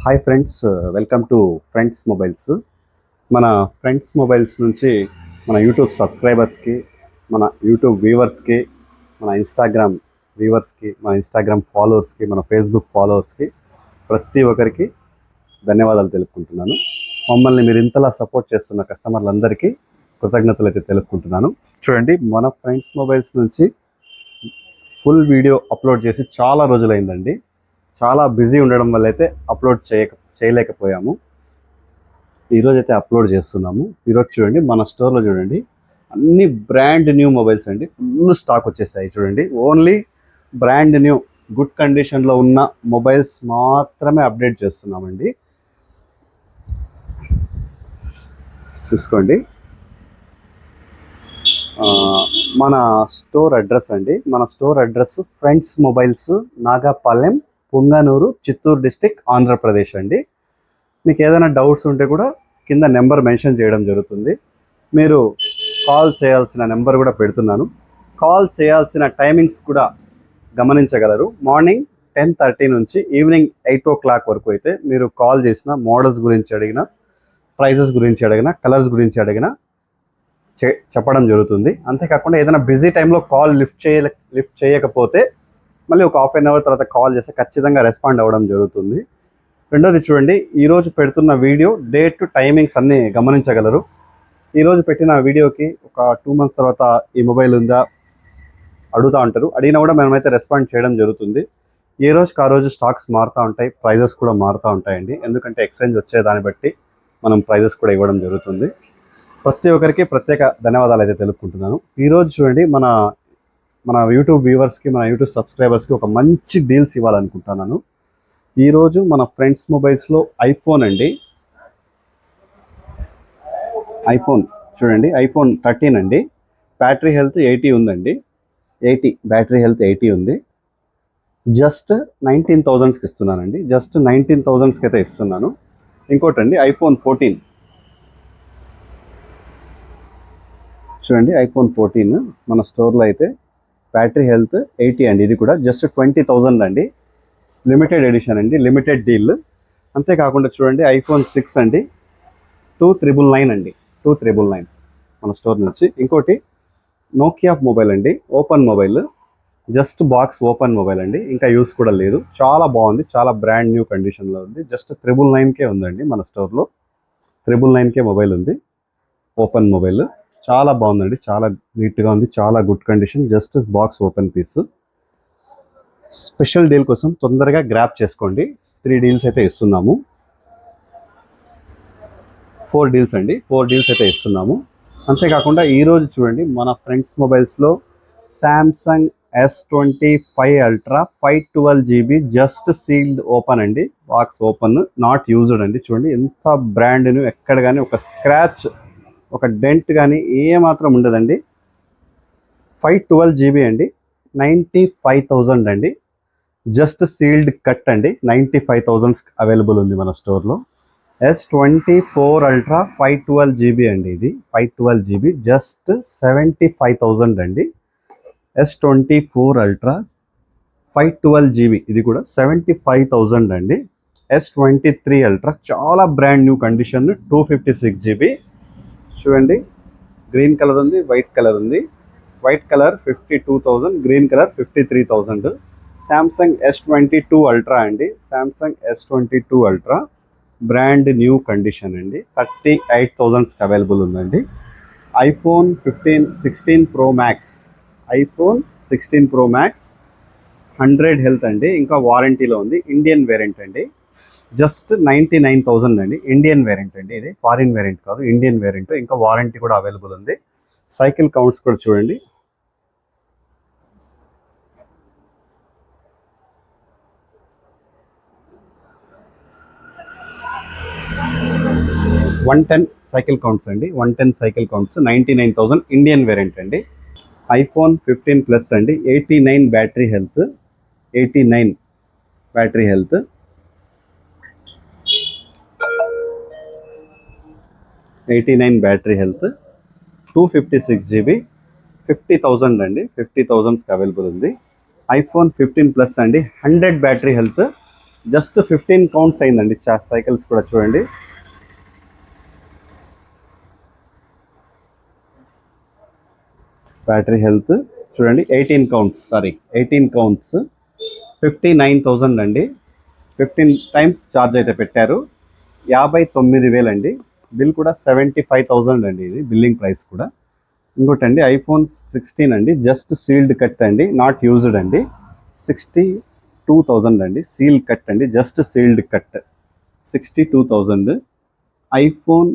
Hi friends, welcome to friends mobiles. మన friends mobiles నుంచి మన యూట్యూబ్ సబ్స్క్రైబర్స్కి, మన యూట్యూబ్ వ్యూవర్స్కి, మన ఇన్స్టాగ్రామ్ వ్యూవర్స్కి, మన ఇన్స్టాగ్రామ్ ఫాలోవర్స్కి, మన ఫేస్బుక్ ఫాలోవర్స్కి ప్రతి ఒక్కరికి ధన్యవాదాలు తెలుపుకుంటున్నాను. మమ్మల్ని మీరు ఇంతలా సపోర్ట్ చేస్తున్న కస్టమర్లందరికీ కృతజ్ఞతలు అయితే తెలుపుకుంటున్నాను. చూడండి, మన ఫ్రెండ్స్ మొబైల్స్ నుంచి ఫుల్ వీడియో అప్లోడ్ చేసి చాలా రోజులైందండి. చాలా బిజీ ఉండడం వల్ల అయితే అప్లోడ్ చేయలేకపోయాము. ఈరోజు అయితే అప్లోడ్ చేస్తున్నాము. ఈరోజు చూడండి, మన స్టోర్లో చూడండి, అన్ని బ్రాండ్ న్యూ మొబైల్స్ అండి. ఫుల్ స్టాక్ వచ్చేసాయి. చూడండి, ఓన్లీ బ్రాండ్ న్యూ గుడ్ కండిషన్లో ఉన్న మొబైల్స్ మాత్రమే అప్డేట్ చేస్తున్నామండి. చూసుకోండి, మన స్టోర్ అడ్రస్ అండి. మన store address friends mobiles, Nagapalem, Punganur, Chittoor district, Andhra Pradesh అండి. మీకు ఏదైనా డౌట్స్ ఉంటే కూడా కింద నెంబర్ మెన్షన్ చేయడం జరుగుతుంది. మీరు కాల్ చేయాల్సిన నెంబర్ కూడా పెడుతున్నాను. కాల్ చేయాల్సిన టైమింగ్స్ కూడా గమనించగలరు. మార్నింగ్ 10:30 నుంచి ఈవినింగ్ 8 o'clock వరకు అయితే మీరు కాల్ చేసిన, మోడల్స్ గురించి అడిగిన, ప్రైజెస్ గురించి అడిగిన, కలర్స్ గురించి అడిగిన చెప్పడం జరుగుతుంది. అంతేకాకుండా ఏదైనా బిజీ టైంలో కాల్ లిఫ్ట్ చేయకపోతే మళ్ళీ ఒక హాఫ్ అన్ అవర్ తర్వాత కాల్ చేస్తే ఖచ్చితంగా రెస్పాండ్ అవ్వడం జరుగుతుంది. రెండోది చూడండి, ఈరోజు పెడుతున్న వీడియో డేట్, టైమింగ్స్ అన్నీ గమనించగలరు. ఈరోజు పెట్టిన వీడియోకి ఒక 2 months తర్వాత ఈ మొబైల్ ఉందా అడుగుతూ ఉంటారు. అడిగినా కూడా మేమైతే రెస్పాండ్ చేయడం జరుగుతుంది. ఏ రోజుకి ఆ రోజు స్టాక్స్ మారుతూ ఉంటాయి, ప్రైజెస్ కూడా మారుతూ ఉంటాయండి. ఎందుకంటే ఎక్స్చేంజ్ వచ్చేదాన్ని బట్టి మనం ప్రైజెస్ కూడా ఇవ్వడం జరుగుతుంది. ప్రతి ఒక్కరికి ప్రత్యేక ధన్యవాదాలు అయితే తెలుపుకుంటున్నాను. ఈరోజు చూడండి, మన యూట్యూబ్ వ్యూవర్స్కి, మన యూట్యూబ్ సబ్స్క్రైబర్స్కి ఒక మంచి డీల్స్ ఇవ్వాలనుకుంటున్నాను. ఈరోజు మన ఫ్రెండ్స్ మొబైల్స్లో ఐఫోన్ అండి. ఐఫోన్ చూడండి, ఐఫోన్ 13 అండి. బ్యాటరీ హెల్త్ 80 ఉందండి. 80 బ్యాటరీ హెల్త్ 80 ఉంది. జస్ట్ 19,000కి ఇస్తున్నానండి. జస్ట్ 19,000కి అయితే ఇస్తున్నాను. ఇంకోటి అండి, ఐఫోన్ 14 చూడండి. ఐఫోన్ 14 మన స్టోర్లో అయితే బ్యాటరీ హెల్త్ 80 అండి. ఇది కూడా జస్ట్ 20,000 అండి. లిమిటెడ్ ఎడిషన్ అండి, లిమిటెడ్ డీల్. అంతేకాకుండా చూడండి, ఐఫోన్ 6 అండి, 2,999 అండి. 2,999 మన స్టోర్ నుంచి. ఇంకోటి నోకియా మొబైల్ అండి, open mobile, just box open mobile అండి. ఇంకా యూస్ కూడా లేదు. చాలా బాగుంది, చాలా బ్రాండ్ న్యూ కండిషన్లో ఉంది. జస్ట్ 999కే ఉందండి మన స్టోర్లో. 999కే మొబైల్ ఉంది, ఓపెన్ మొబైల్. చాలా బాగుందండి, చాలా నీట్గా ఉంది, చాలా good condition. Just box open piece. Special deal కోసం తొందరగా గ్రాప్ చేసుకోండి. 3 డీల్స్ అయితే ఇస్తున్నాము. 4 డీల్స్ అండి, 4 డీల్స్ అయితే ఇస్తున్నాము. అంతేకాకుండా ఈరోజు చూడండి, మన ఫ్రెండ్స్ మొబైల్స్లో Samsung S25 Ultra 512GB just sealed open అండి. బాక్స్ ఓపెన్, నాట్ యూజ్డ్ అండి. చూడండి ఎంత బ్రాండ్ న్యూ, ఎక్కడ కానీ ఒక స్క్రాచ్, ఒక డెంట్ కానీ ఏమాత్రం ఉండదండి. 512GB అండి, 95,000 అండి. జస్ట్ సీల్డ్ కట్ అండి, 95,000 అవైలబుల్ ఉంది మన స్టోర్లో. S24 Ultra 512GB అండి. ఇది 512GB జస్ట్ 75,000 అండి. S24 Ultra 512GB ఇది కూడా 75,000 అండి. S23 Ultra చాలా బ్రాండ్ న్యూ కండిషన్, 256GB. చూడండి, గ్రీన్ కలర్ ఉంది, వైట్ కలర్ ఉంది. White colour 52,000, green colour 53,000. Samsung S22 Ultra అండి. Samsung S22 Ultra brand new condition అండి, 38,000కి అవైలబుల్ ఉందండి. IPhone 16 Pro Max, iPhone 16 Pro Max 100 health అండి. ఇంకా వారంటీలో ఉంది. ఇండియన్ వేరియంట్ అండి. జస్ట్ 99,000 అండి. ఇండియన్ వేరియంట్ అండి, ఇది ఫారిన్ వేరియంట్ కాదు, ఇండియన్ వేరియంట్. ఇంకా వారంటీ కూడా అవైలబుల్ ఉంది. సైకిల్ కౌంట్స్ కూడా చూడండి. వన్ 10 సైకిల్ కౌంట్స్ అండి, 110 సైకిల్ కౌంట్స్, 99,000 ఇండియన్ వేరియంట్ అండి. ఐఫోన్ 15 ప్లస్ అండి, 89 battery health, 89 battery health. 89 battery health, 256GB, 50,000 అండి. 50,000కి అవైలబుల్ ఉంది. ఐఫోన్ 15 ప్లస్ అండి, 100 బ్యాటరీ హెల్త్, జస్ట్ 15 కౌంట్స్ అయిందండి సైకిల్స్ కూడా చూడండి. బ్యాటరీ హెల్త్ చూడండి 18 కౌంట్స్ 59,000 అండి. 15 టైమ్స్ ఛార్జ్ అయితే పెట్టారు. 59,000 అండి. బిల్ కూడా 75,000 అండి. ఇది బిల్లింగ్ ప్రైస్ కూడా. ఇంకోటి అండి iPhone 16 అండి, జస్ట్ సీల్డ్ కట్ అండి, నాట్ యూజ్డ్ అండి. 62,000 అండి, సీల్ కట్ అండి, జస్ట్ సీల్డ్ కట్ 62,000. iPhone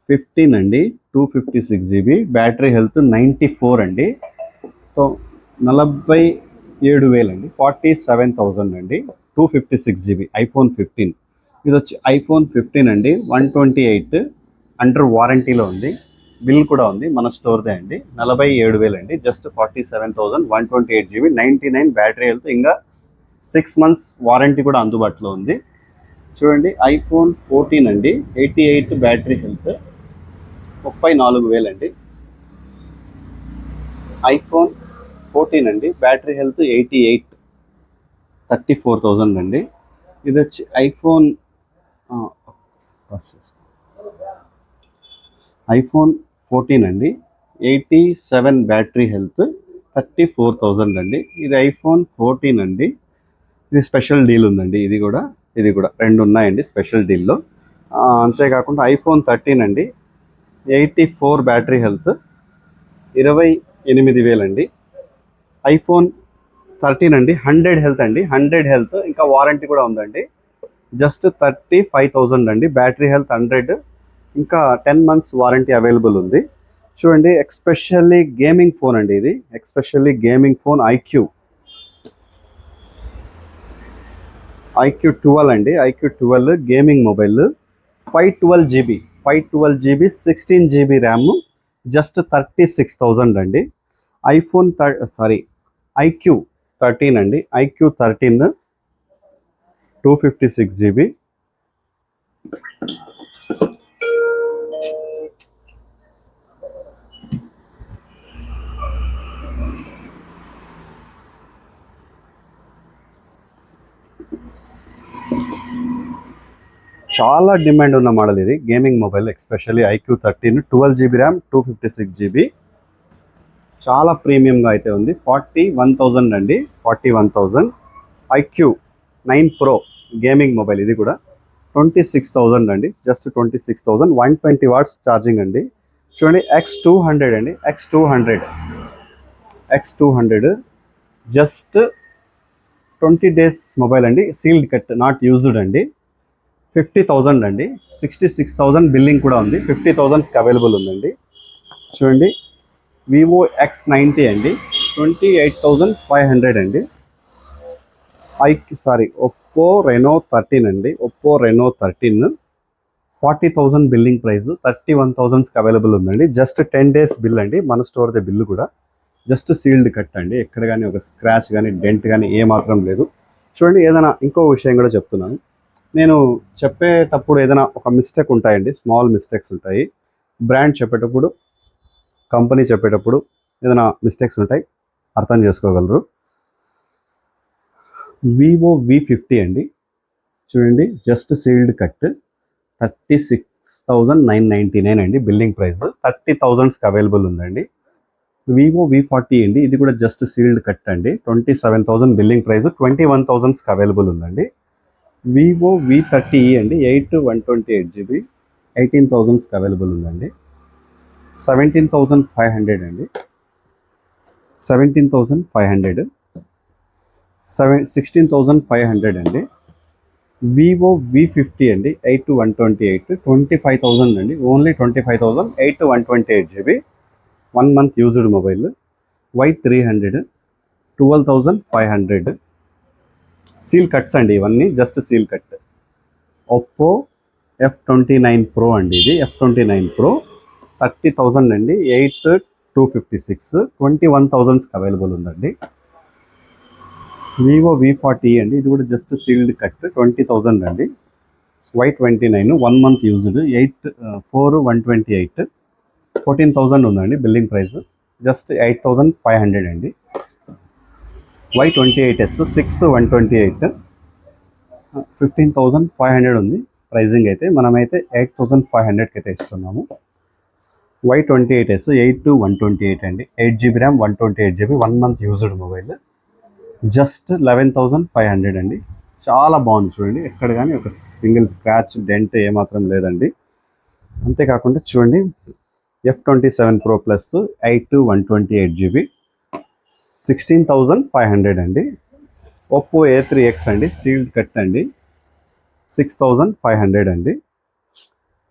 15 అండి, 256GB, బ్యాటరీ హెల్త్ 94 అండి. సో 47,000 అండి, 47,000 అండి, 256GB iPhone 15. ఇది వచ్చి iPhone 15 అండి, 128 అండర్ వారంటీలో ఉంది. బిల్ కూడా ఉంది, మన స్టోర్దే అండి. 47,000 అండి, జస్ట్ 47,000, 128GB, 99 బ్యాటరీ హెల్త్, ఇంకా 6 months వారంటీ కూడా అందుబాటులో ఉంది. చూడండి iPhone 14 అండి, 88 బ్యాటరీ హెల్త్, 34,000 అండి. iPhone 14 అండి, బ్యాటరీ హెల్త్ 88, 34,000 అండి. ఇది వచ్చి iPhone 14 అండి, 87 బ్యాటరీ హెల్త్, 34,000 అండి. ఇది iPhone 14 అండి. ఇది స్పెషల్ డీల్ ఉందండి. ఇది కూడా రెండు ఉన్నాయండి స్పెషల్ డీల్లో. అంతేకాకుండా iPhone 13 అండి, 84 బ్యాటరీ హెల్త్, 28,000 అండి. iPhone 13 అండి, 100 హెల్త్ అండి, 100 హెల్త్, ఇంకా వారంటీ కూడా ఉందండి. జస్ట్ 35,000 అండి, బ్యాటరీ హెల్త్ 100, ఇంకా 10 months వారంటీ అవైలబుల్ ఉంది. చూడండి ఎక్స్పెషల్లీ గేమింగ్ ఫోన్ అండి. ఇది ఎక్స్పెషల్లీ గేమింగ్ ఫోన్ IQ 12 అండి, IQ 12 gaming mobile, 512GB 16GB RAM, just 36,000 అండి. IQ 13 అండి, IQ 13 256GB. చాలా డిమాండ్ ఉన్న మోడల్ ఇది, gaming mobile, especially IQ 13 12GB RAM, 256GB, చాలా ప్రీమియంగా అయితే ఉంది. 41,000 అండి, 41,000. IQ 9 Pro గేమింగ్ మొబైల్, ఇది కూడా 26,000 అండి, జస్ట్ 26,000, 120 watts ఛార్జింగ్ అండి. చూడండి X200 అండి, X200 జస్ట్ 20 days మొబైల్ అండి, సీల్డ్ కట్, నాట్ యూజ్డ్ అండి, 50,000 అండి, 66,000 బిల్లింగ్ కూడా ఉంది, 50,000కి అవైలబుల్ ఉందండి. చూడండి Vivo X90 అండి, 28,500 అండి. Oppo Reno 13 అండి, Oppo Reno 13, 40,000 బిల్లింగ్ ప్రైస్, 31,000కి అవైలబుల్ ఉందండి. జస్ట్ 10 days బిల్ అండి, మన స్టోర్దే బిల్లు కూడా. జస్ట్ సీల్డ్ కట్ అండి, ఎక్కడ కానీ ఒక స్క్రాచ్ కానీ డెంట్ కానీ ఏమాత్రం లేదు. చూడండి ఏదైనా ఇంకో విషయం కూడా చెప్తున్నాను, నేను చెప్పేటప్పుడు ఏదైనా ఒక మిస్టేక్ ఉంటాయండి, స్మాల్ మిస్టేక్స్ ఉంటాయి. బ్రాండ్ చెప్పేటప్పుడు, కంపెనీ చెప్పేటప్పుడు ఏదైనా మిస్టేక్స్ ఉంటాయి, అర్థం చేసుకోగలరు. Vivo V50 అండి, చూడండి జస్ట్ సీల్డ్ కట్, 36,999 అండి బిల్లింగ్ ప్రైస్, 30,000కి అవైలబుల్ ఉందండి. Vivo V40 అండి, ఇది కూడా జస్ట్ సీల్డ్ కట్ అండి, 27,000 బిల్లింగ్ ప్రైస్, 21,000కి అవైలబుల్ ఉందండి. Vivo V30e అండి, 8 128GB, 18,000కి అవైలబుల్ ఉందండి. 17,500 అండి, 17,500, 16,500 అండి. Vivo V50 అండి, 8 128, 25,000 అండి, only 25,000, 8 128GB, 1 month used mobile. Y300 12,500, seal cuts అండి, ఇవన్నీ just seal cut. Oppo F29 Pro అండి, ఇది F29 Pro, 30,000 అండి, 8 256, 21,000కి అవైలబుల్ ఉందండి. Vivo V40e అండి, ఇది కూడా జస్ట్ సీల్డ్ కట్, 20,000 అండి, Y29, 1 month యూజ్డ్, 4 128, 14,000 ఉందండి బిల్లింగ్ ప్రైస్, జస్ట్ 8,500 అండి. Y28s 6 128, 15,500 ఉంది ప్రైజింగ్ అయితే. మనమైతే 8,500కి అయితే ఇస్తున్నాము. Y28s 8/128 అండి, 8 GB RAM, 128 GB, 1 month used mobile. Just 11,500 అండి. చాలా బాగుంది చూడండి, ఎక్కడ కానీ ఒక సింగిల్ స్క్రాచ్ డెంట్ ఏమాత్రం లేదండి. అంతేకాకుండా చూడండి F27 Pro Plus 8/128 GB, 16,500 అండి. ఒప్పో A3X అండి, సీల్డ్ కట్ అండి, 6,500 అండి.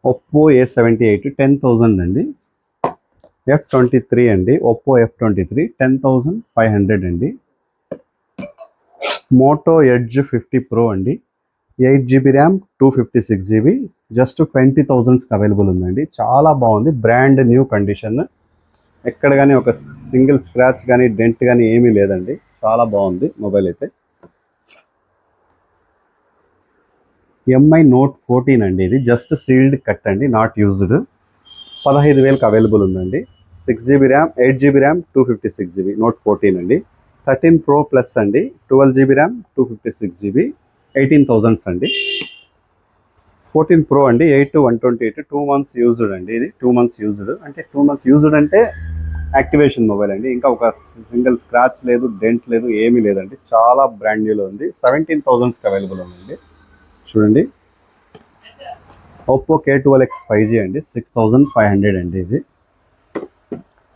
ఒప్పో A78 10,000 అండి. F23 అండి, ఒప్పో F23 10,500 అండి. మోటో ఎడ్జ్ 50 Pro అండి, 8 GB ర్యామ్, 256 GB, జస్ట్ 20,000కి అవైలబుల్ ఉందండి. చాలా బాగుంది, బ్రాండ్ న్యూ కండిషన్, ఎక్కడ కానీ ఒక సింగిల్ స్క్రాచ్ కానీ డెంట్ కానీ ఏమీ లేదండి. చాలా బాగుంది మొబైల్ అయితే. MI Note 14 అండి, ఇది జస్ట్ సీల్డ్ కట్ అండి, నాట్ యూజ్డ్. 15,000కి అవైలబుల్ ఉందండి. 6 GB RAM, 8 GB RAM, 256 GB, Note 14 అండి. 13 Pro Plus అండి, 12 GB ర్యామ్, 256 GB, 18,000 అండి. 14 Pro అండి, 8/128, 2 months యూజ్డ్ అండి. ఇది 2 months యూజ్డ్ అంటే 2 months యూజ్డ్ అంటే యాక్టివేషన్ మొబైల్ అండి. ఇంకా ఒక సింగిల్ స్క్రాచ్ లేదు, డెంట్ లేదు, ఏమీ లేదండి. చాలా బ్రాండ్ న్యూలో ఉంది. 17,000కి అవైలబుల్ ఉందండి. చూడండి ఒప్పో K12X 5G అండి, 6,500 అండి. ఇది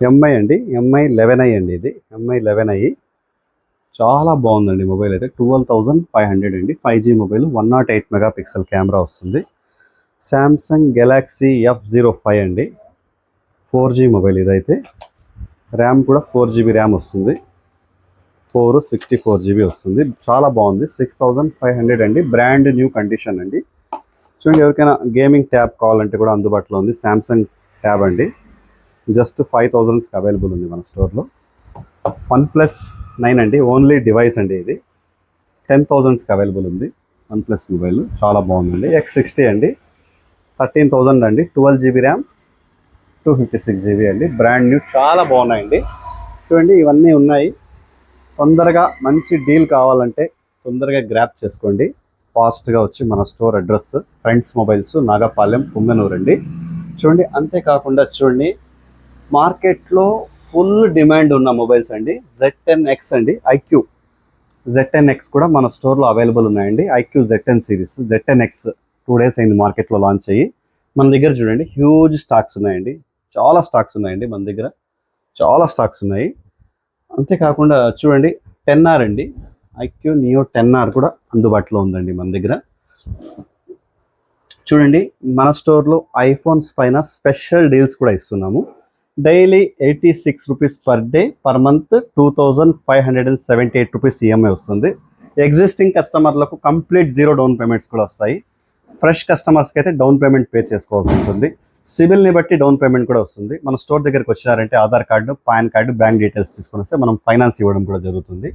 MI అండి, MI 11i అండి, ఇది MI 11i. చాలా బాగుందండి మొబైల్ అయితే. 12,500 అండి. 5G మొబైల్, 108 మెగాపిక్సెల్ కెమెరా వస్తుంది. శాంసంగ్ గెలాక్సీ F05 అండి, 4G మొబైల్ ఇదైతే. ర్యామ్ కూడా 4 GB ర్యామ్ వస్తుంది, 64 GB వస్తుంది. చాలా బాగుంది. 6,500 అండి, బ్రాండ్ న్యూ కండిషన్ అండి. చూడండి, ఎవరికైనా గేమింగ్ ట్యాబ్ కావాలంటే కూడా అందుబాటులో ఉంది. శాంసంగ్ ట్యాబ్ అండి, జస్ట్ 5,000కి అవైలబుల్ ఉంది మన స్టోర్లో. OnePlus 9 అండి, ఓన్లీ డివైస్ అండి, ఇది 10,000కి అవైలబుల్ ఉంది. OnePlus మొబైల్ చాలా బాగుందండి. X60 అండి, 13,000 అండి, 12 GB ర్యామ్, 256 GB అండి, బ్రాండ్ న్యూ. చాలా బాగున్నాయండి. చూడండి, ఇవన్నీ ఉన్నాయి. తొందరగా మంచి డీల్ కావాలంటే తొందరగా గ్రాప్ చేసుకోండి. ఫాస్ట్గా వచ్చి మన store address friends mobiles, Nagapalem, Punganur అండి. చూడండి, అంతేకాకుండా చూడండి, మార్కెట్లో ఫుల్ డిమాండ్ ఉన్న మొబైల్స్ అండి, Z10X అండి, IQ Z10X కూడా మన స్టోర్లో అవైలబుల్ ఉన్నాయండి. IQ Z10 series, Z10X 2 days అయింది మార్కెట్లో లాంచ్ అయ్యి. మన దగ్గర చూడండి హ్యూజ్ స్టాక్స్ ఉన్నాయండి, చాలా స్టాక్స్ ఉన్నాయండి మన దగ్గర, చాలా స్టాక్స్ ఉన్నాయి. అంతేకాకుండా చూడండి 10R అండి, IQ Neo 10R కూడా అందుబాటులో ఉందండి మన దగ్గర. చూడండి, మన స్టోర్లో ఐఫోన్స్ పైన స్పెషల్ డీల్స్ కూడా ఇస్తున్నాము. Daily 86 rupees per day, per month 2,578 rupees EMI వస్తుంది. ఎగ్జిస్టింగ్ కస్టమర్లకు కంప్లీట్ 0 డౌన్ పేమెంట్స్ కూడా వస్తాయి. ఫ్రెష్ కస్టమర్స్కి అయితే డౌన్ పేమెంట్ పే చేసుకోవాల్సి ఉంటుంది. సిబిల్ని బట్టి డౌన్ పేమెంట్ కూడా వస్తుంది. మన స్టోర్ దగ్గరికి వచ్చారంటే Aadhaar card, pan card, bank details తీసుకొని వస్తే మనం ఫైనాన్స్ ఇవ్వడం కూడా జరుగుతుంది.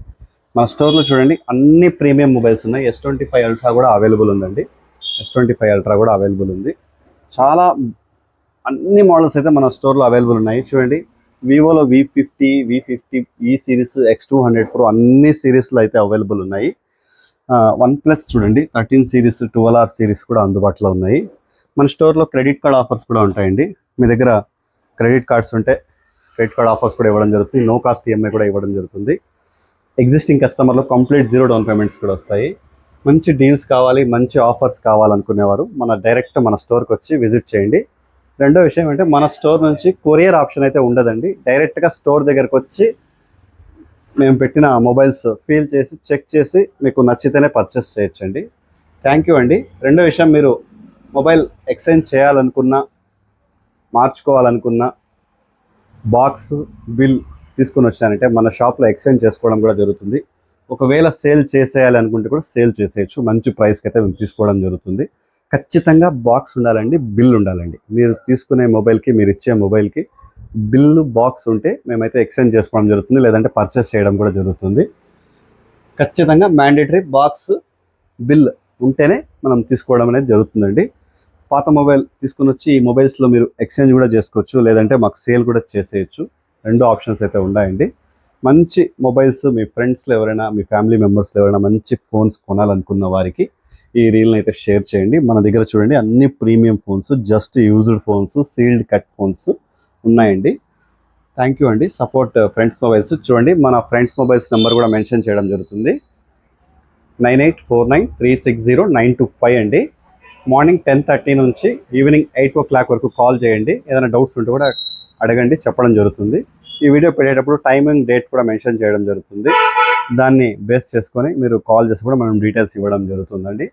మన స్టోర్లో చూడండి అన్ని ప్రీమియం మొబైల్స్ ఉన్నాయి. S25 Ultra కూడా అవైలబుల్ ఉందండి, S25 Ultra కూడా అవైలబుల్ ఉంది. చాలా అన్ని మోడల్స్ అయితే మన స్టోర్లో అవైలబుల్ ఉన్నాయి. చూడండి, వివోలో V50 ఈ సిరీస్, X200 Pro అన్ని సిరీస్లో అయితే అవైలబుల్ ఉన్నాయి. OnePlus చూడండి 13 సిరీస్, 12R సిరీస్ కూడా అందుబాటులో ఉన్నాయి. మన స్టోర్లో క్రెడిట్ కార్డ్ ఆఫర్స్ కూడా ఉంటాయండి. మీ దగ్గర క్రెడిట్ కార్డ్స్ ఉంటే క్రెడిట్ కార్డ్ ఆఫర్స్ కూడా ఇవ్వడం జరుగుతుంది. నో కాస్ట్ EMI కూడా ఇవ్వడం జరుగుతుంది. ఎగ్జిస్టింగ్ కస్టమర్లో కంప్లీట్ 0 డౌన్ పేమెంట్స్ కూడా వస్తాయి. మంచి డీల్స్ కావాలి, మంచి ఆఫర్స్ కావాలనుకునేవారు డైరెక్ట్ మన స్టోర్కి వచ్చి విజిట్ చేయండి. రెండో విషయం అంటే మన స్టోర్ నుంచి కొరియర్ ఆప్షన్ అయితే ఉండదండి. డైరెక్ట్గా స్టోర్ దగ్గరకు వచ్చి మేము పెట్టిన మొబైల్స్ ఫీల్ చేసి, చెక్ చేసి మీకు నచ్చితేనే పర్చేస్ చేయొచ్చండి. థ్యాంక్ యూ అండి. రెండో విషయం, మీరు మొబైల్ ఎక్స్చేంజ్ చేయాలనుకున్నా, మార్చుకోవాలనుకున్నా, బాక్స్ బిల్ తీసుకుని వచ్చానంటే మన షాప్లో ఎక్స్చేంజ్ చేసుకోవడం కూడా జరుగుతుంది. ఒకవేళ సేల్ చేసేయాలి అనుకుంటే కూడా సేల్ చేసేయచ్చు. మంచి ప్రైస్కి అయితే మేము తీసుకోవడం జరుగుతుంది. ఖచ్చితంగా బాక్స్ ఉండాలండి, బిల్ ఉండాలండి. మీరు తీసుకునే మొబైల్కి, మీరు ఇచ్చే మొబైల్కి బిల్లు, బాక్స్ ఉంటే మేమైతే ఎక్స్చేంజ్ చేసుకోవడం జరుగుతుంది, లేదంటే పర్చేస్ చేయడం కూడా జరుగుతుంది. ఖచ్చితంగా మ్యాండేటరీ బాక్స్, బిల్ ఉంటేనే మనం తీసుకోవడం అనేది జరుగుతుందండి. పాత మొబైల్ తీసుకుని వచ్చి ఈ మొబైల్స్లో మీరు ఎక్స్చేంజ్ కూడా చేసుకోవచ్చు, లేదంటే మాకు సేల్ కూడా చేసేయచ్చు. రెండు ఆప్షన్స్ అయితే ఉన్నాయండి. మంచి మొబైల్స్ మీ ఫ్రెండ్స్లో ఎవరైనా, మీ ఫ్యామిలీ మెంబర్స్లో ఎవరైనా మంచి ఫోన్స్ కొనాలనుకున్న వారికి ఈ రీల్ని అయితే షేర్ చేయండి. మన దగ్గర చూడండి అన్ని premium phones, just used phones, sealed cut phones ఉన్నాయండి. థ్యాంక్ యూ అండి. Support friends mobiles. చూడండి మన ఫ్రెండ్స్ మొబైల్స్ నెంబర్ కూడా మెన్షన్ చేయడం జరుగుతుంది. 9849360925 అండి. మార్నింగ్ 10:30 నుంచి ఈవినింగ్ 8 o'clock వరకు కాల్ చేయండి. ఏదైనా డౌట్స్ ఉంటే కూడా అడగండి, చెప్పడం జరుగుతుంది. ఈ వీడియో పెట్టేటప్పుడు టైమింగ్, డేట్ కూడా మెన్షన్ చేయడం జరుగుతుంది. దాన్ని బేస్ చేసుకొని మీరు కాల్ చేసి కూడా మనం డీటెయిల్స్ ఇవ్వడం జరుగుతుందండి.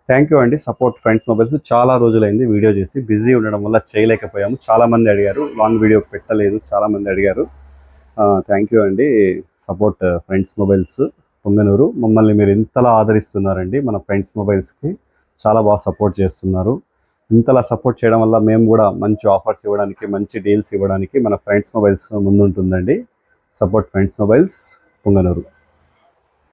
థ్యాంక్ యూ అండి. Support friends mobiles. చాలా రోజులైంది వీడియో చేసి, బిజీ ఉండడం వల్ల చేయలేకపోయాము. చాలామంది అడిగారు, లాంగ్ వీడియో పెట్టలేదు, చాలామంది అడిగారు. థ్యాంక్ యూ అండి. Support friends mobiles Punganur. మమ్మల్ని మీరు ఇంతలా ఆదరిస్తున్నారండి. మన ఫ్రెండ్స్ మొబైల్స్కి చాలా బాగా సపోర్ట్ చేస్తున్నారు. ఇంతలా సపోర్ట్ చేయడం వల్ల మేము కూడా మంచి ఆఫర్స్ ఇవ్వడానికి, మంచి డీల్స్ ఇవ్వడానికి మన ఫ్రెండ్స్ మొబైల్స్ ముందుంటుందండి. Support friends mobiles Punganur.